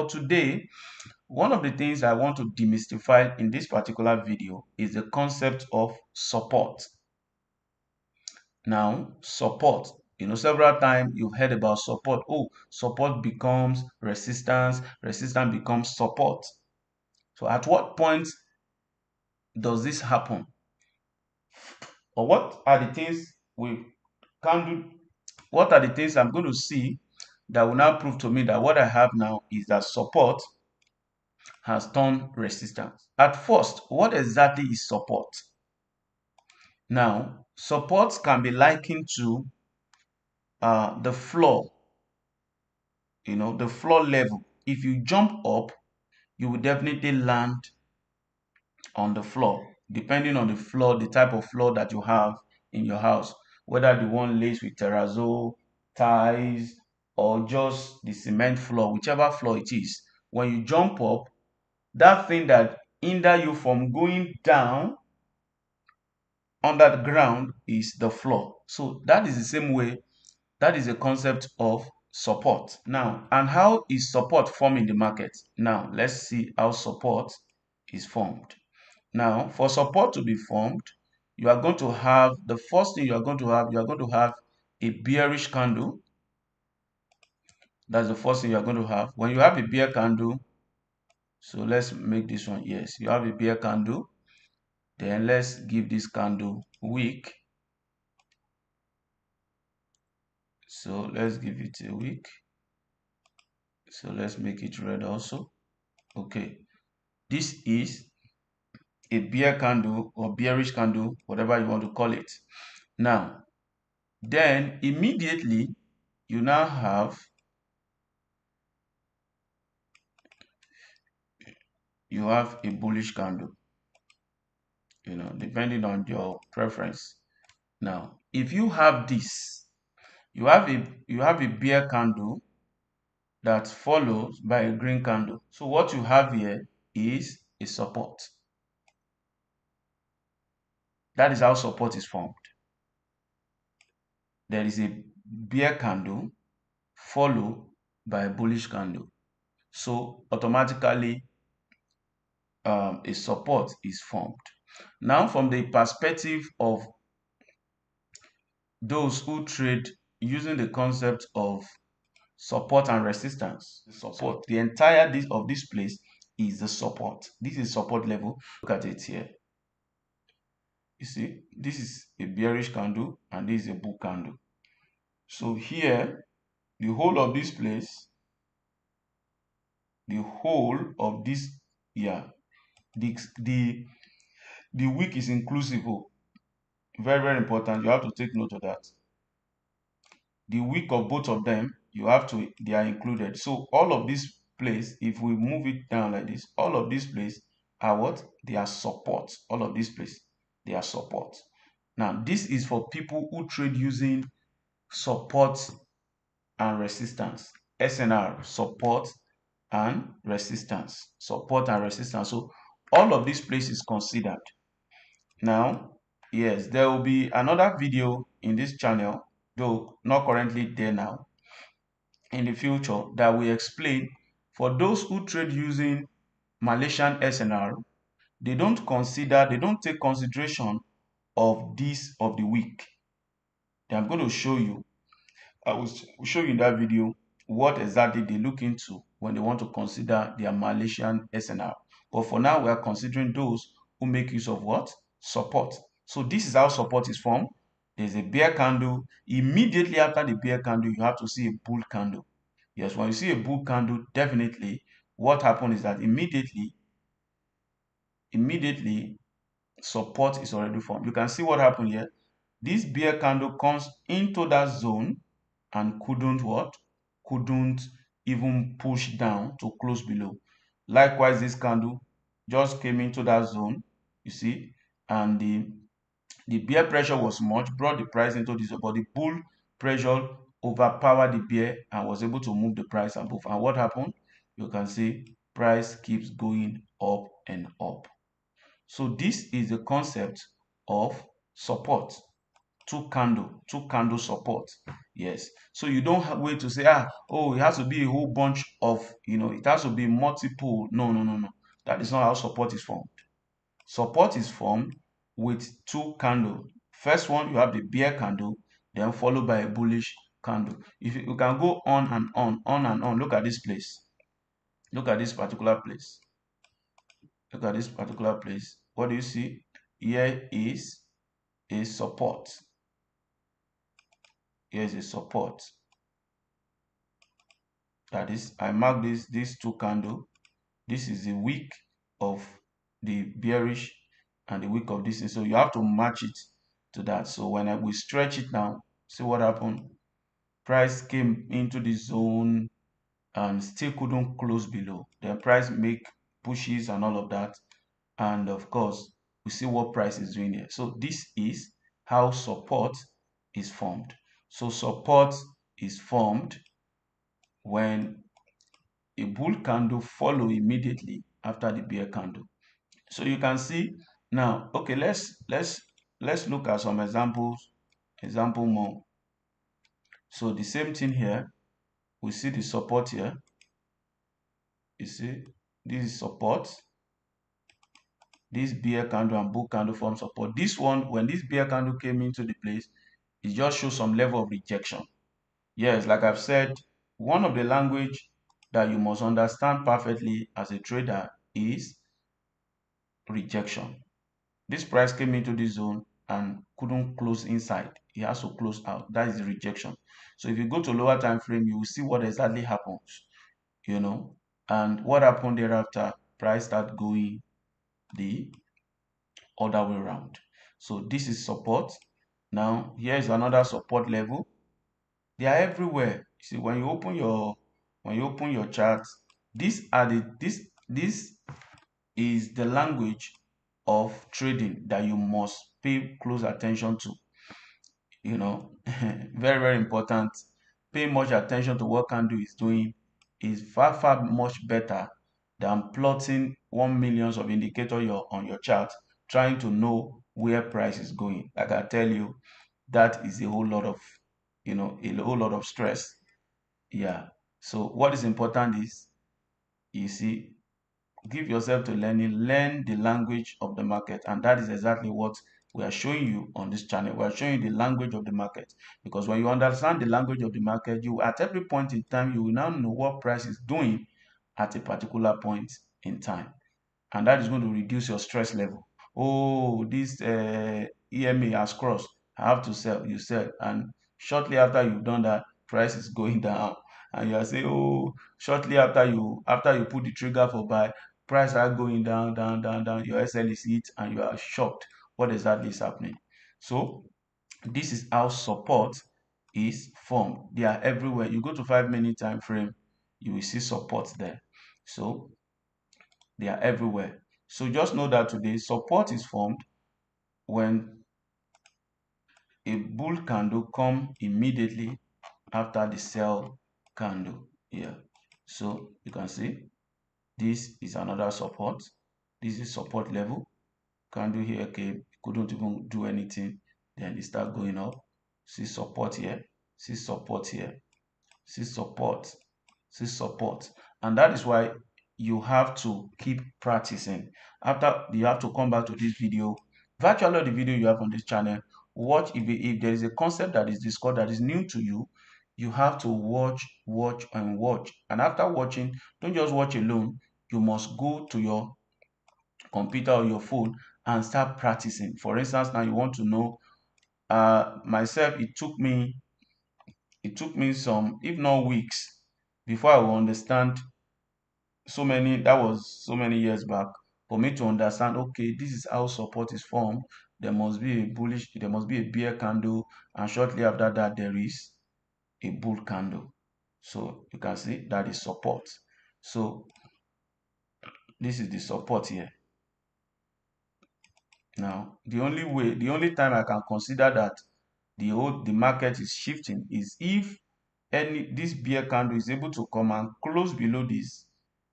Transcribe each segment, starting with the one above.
for today, one of the things I want to demystify in this particular video is the concept of support. Now, support, several times you've heard about support. Oh, support becomes resistance, resistance becomes support. So at what point does this happen? Or what are the things we can do? What are the things I'm going to see that will now prove to me that what I have now is that support has turned resistance? At first, what exactly is support? Now, support can be likened to the floor, the floor level. If you jump up, you will definitely land on the floor, depending on the floor, the type of floor that you have in your house, whether the one laced with terrazzo, tiles, or just the cement floor, whichever floor it is. When you jump up, that thing that hinder you from going down under the ground is the floor. So that is the same way, that is the concept of support. Now, and how is support formed in the market? Now, let's see how support is formed. Now, for support to be formed, you are going to have, the first thing you are going to have a bearish candle. That's the first thing you are going to have. When you have a bear candle, so let's make this one, yes, you have a bear candle. Then let's give this candle wick. So let's give it a wick. So let's make it red also. Okay, this is a bear candle or bearish candle, whatever you want to call it. Now, then immediately you now have a bullish candle, depending on your preference. Now, if you have this, you have a bear candle that follows by a green candle. So what you have here is a support. That is how support is formed. There is a bear candle followed by a bullish candle. So automatically a support is formed. Now, from the perspective of those who trade using the concept of support and resistance, the entire of this place is the support. This is support level. Look at it here. You see, this is a bearish candle and this is a bull candle. So here, the whole of this place, the whole of this, the wick is inclusive. Very, very important. You have to take note of that. The wick of both of them, they are included. So all of this place, if we move it down like this, all of this place are what? They are support. All of this place, they are support. Now, this is for people who trade using support and resistance. SNR, support and resistance. Support and resistance. So all of this place is considered. Now, yes, there will be another video in this channel, though not currently there now, in the future, that will explain for those who trade using Malaysian SNR, they don't take consideration of the week. I'm going to show you, I will show you in that video what exactly they look into when they want to consider their Malaysian SNR. But for now, we are considering those who make use of what? Support. So this is how support is formed. There's a bear candle. Immediately after the bear candle, you have to see a bull candle. Yes, when you see a bull candle, definitely what happens is that immediately support is already formed. You can see what happened here. This bear candle comes into that zone and couldn't even push down to close below. Likewise, this candle just came into that zone, you see, and the bear pressure was much, brought the price into this, but the bull pressure overpowered the bear and was able to move the price above. And what happened? You can see price keeps going up and up. So this is the concept of support. two candle support. Yes, so you don't have way to say, oh, it has to be a whole bunch of, it has to be multiple. No, no, no, no. That is not how support is formed. Support is formed with two candles. First one, you have the bear candle, then followed by a bullish candle. If you can go on and on and on. Look at this place. Look at this particular place. Look at this particular place. What do you see? Here is a support. Here is a support. That is, I mark these two candle. This is the wick of the bearish and the wick of this thing. So you have to match it to that. So when we stretch it now, see what happened. Price came into the zone and still couldn't close below. Then price make pushes and all of that. And of course, we see what price is doing here. So this is how support is formed. So support is formed when a bull candle follow immediately after the bear candle. So you can see now, okay, let's look at some example more. So the same thing here, we see the support here. You see, this is support. This bear candle and bull candle form support. This one, when this bear candle came into the place, it just shows some level of rejection. Yes, like I've said, one of the language that you must understand perfectly as a trader is rejection. This price came into this zone and couldn't close inside. It has to close out. That is rejection. So if you go to lower time frame, you will see what exactly happens, and what happened thereafter. Price start going the other way around. So this is support. Now here is another support level. They are everywhere. See, when you open your chart, this is the language of trading that you must pay close attention to. Very, very important. Pay much attention to what candle is doing is far, far much better than plotting 1 millions of indicator on your chart, trying to know where price is going. Like I tell you, that is a whole lot of, a whole lot of stress. Yeah. So what is important is, you see, give yourself to learn the language of the market, and that is exactly what we are showing you on this channel. We are showing you the language of the market, because when you understand the language of the market, you, at every point in time, you will now know what price is doing at a particular point in time, and that is going to reduce your stress level. Oh, this EMA has crossed, I have to sell. You sell, and shortly after you've done that, price is going down, and you are saying, oh, shortly after you put the trigger for buy, price are going down, down, down, down. Your SL is hit, and you are shocked. What exactly is happening? So this is how support is formed. They are everywhere. You go to 5 minute time frame, you will see support there. So they are everywhere. So just know that today support is formed when a bull candle come immediately after the sell candle here. So you can see this is another support. This is support level. Candle here came, couldn't even do anything. Then it start going up. See support here. See support here. See support. See support. And that is why you have to keep practicing. After, you have to come back to this video, virtually the video you have on this channel. Watch. If there is a concept that is discussed that is new to you, you have to watch and watch. And after watching, don't just watch alone. You must go to your computer or your phone and start practicing. For instance, now you want to know, myself, it took me some, if not weeks, before I will understand that was so many years back, for me to understand, okay, this is how support is formed. There must be a bear candle, and shortly after that there is a bull candle. So you can see that is support. So this is the support here. Now the only time I can consider that the market is shifting is if this bear candle is able to come and close below this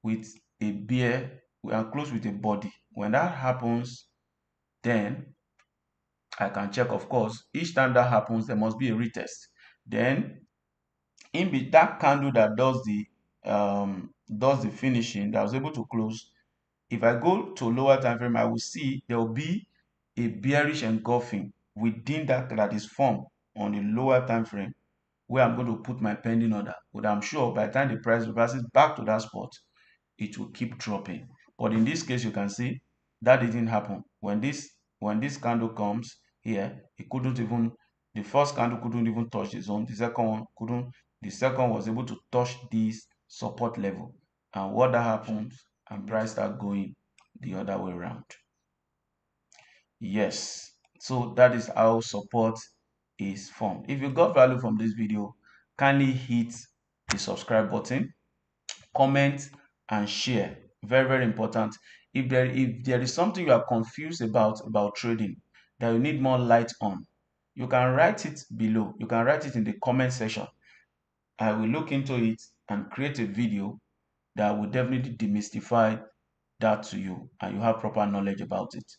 with a bear and close with a body. When that happens, then I can check, of course. Each time that happens, there must be a retest. Then that candle that does the finishing, that I was able to close, if I go to lower time frame, I will see there will be a bearish engulfing within that is formed on the lower time frame, where I'm going to put my pending order. But I'm sure by the time the price reverses back to that spot, it will keep dropping. But in this case, you can see that didn't happen. When this candle comes here, it couldn't even, the first candle couldn't even touch the zone. The second one couldn't. The second was able to touch this support level. And what that happens, and price start going the other way around. Yes. So that is how support is formed. If you got value from this video, kindly hit the subscribe button, comment and share. Very, very important. If there is something you are confused about trading, that you need more light on, you can write it below. You can write it in the comment section. I will look into it and create a video that will definitely demystify that to you, and you have proper knowledge about it.